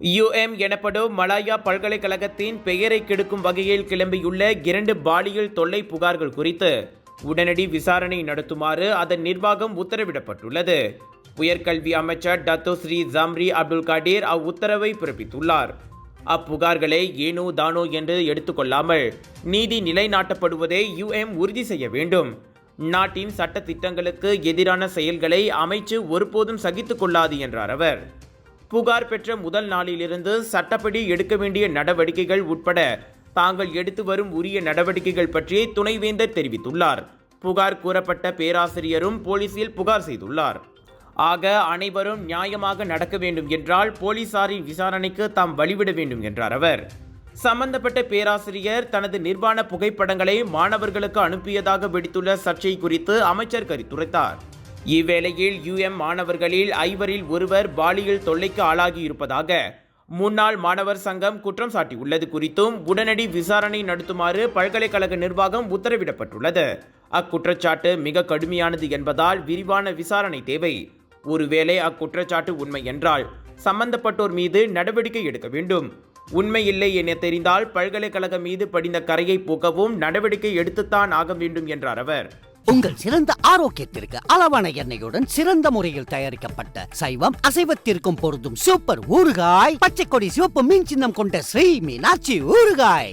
UM எனப்படும் Malaya பல்கலைக்கழகத்தின் பெயரை கெடுக்கும் வகையில் கிளம்பியுள்ள 2 பாலியல் தொல்லை புகார்கள் குறித்து உடனடி விசாரணை நடத்துமாறு அதன் நிர்வாகம் உத்தரவிடப்பட்டுள்ளது. உயர்கல்வி அமைச்சர் Dato Sri Zambry Abdul Kadir அவ்வுத்தரவை பிறப்பித்துள்ளார். அப்புகார்களை ஏனோ தானோ என்று எடுத்துக்கொள்ளாமல் நீதி நிலைநாட்டப்படுவதை UM உறுதி செய்ய வேண்டும். நாட்டின் சட்ட திட்டங்களுக்கு எதிரான செயல்களை அமைச்சு ஒருபோதும் சகித்துக் கொள்ளாது என்றார் அவர். புகார் பெற்ற முதல் நாளிலிருந்து சட்டப்படி எடுக்க வேண்டிய நடவடிக்கைகள் உட்பட தாங்கள் எடுத்து வரும் உரிய நடவடிக்கைகள் பற்றி துணைவேந்தர் தெரிவித்துள்ளார். புகார் கூறப்பட்ட பேராசிரியரும் போலீசில் புகார் செய்துள்ளார். ஆக அனைவரும் நியாயமாக நடக்க வேண்டும் என்றால் போலீசாரின் விசாரணைக்கு தாம் வழிவிட வேண்டும் என்றார் அவர். சம்பந்தப்பட்ட பேராசிரியர் தனது நிர்வாண புகைப்படங்களை மாணவர்களுக்கு அனுப்பியதாக வெடித்துள்ள சர்ச்சை குறித்து அமைச்சர் கருத்துரைத்தார். இவ்வேளையில் UM மாணவர்களில் 5 ஒருவர் பாலியல் தொல்லைக்கு ஆளாகி இருப்பதாக முன்னாள் மாணவர் சங்கம் குற்றம் சாட்டியுள்ளது குறித்தும் உடனடி விசாரணை நடத்துமாறு பல்கலைக்கழக நிர்வாகம் உத்தரவிடப்பட்டுள்ளது. அக்குற்றச்சாட்டு மிக கடுமையானது என்பதால் விரிவான விசாரணை தேவை. ஒருவேளை அக்குற்றச்சாட்டு உண்மை என்றால் சம்பந்தப்பட்டோர் மீது நடவடிக்கை எடுக்க வேண்டும். உண்மை இல்லை என தெரிந்தால் பல்கலைக்கழகம் மீது படிந்த கரையை போக்கவும் நடவடிக்கை எடுத்துத்தான் ஆக வேண்டும் என்றார் அவர். உங்கள் சிறந்த ஆரோக்கியத்திற்கு அளவான எண்ணெயுடன் சிறந்த முறையில் தயாரிக்கப்பட்ட சைவம் அசைவத்திற்கும் பொருந்தும் சூப்பர் ஊறுகாய், பச்சை கொடி சிவப்பு மீன் சின்னம் கொண்ட ஸ்ரீ மீனாட்சி ஊறுகாய்.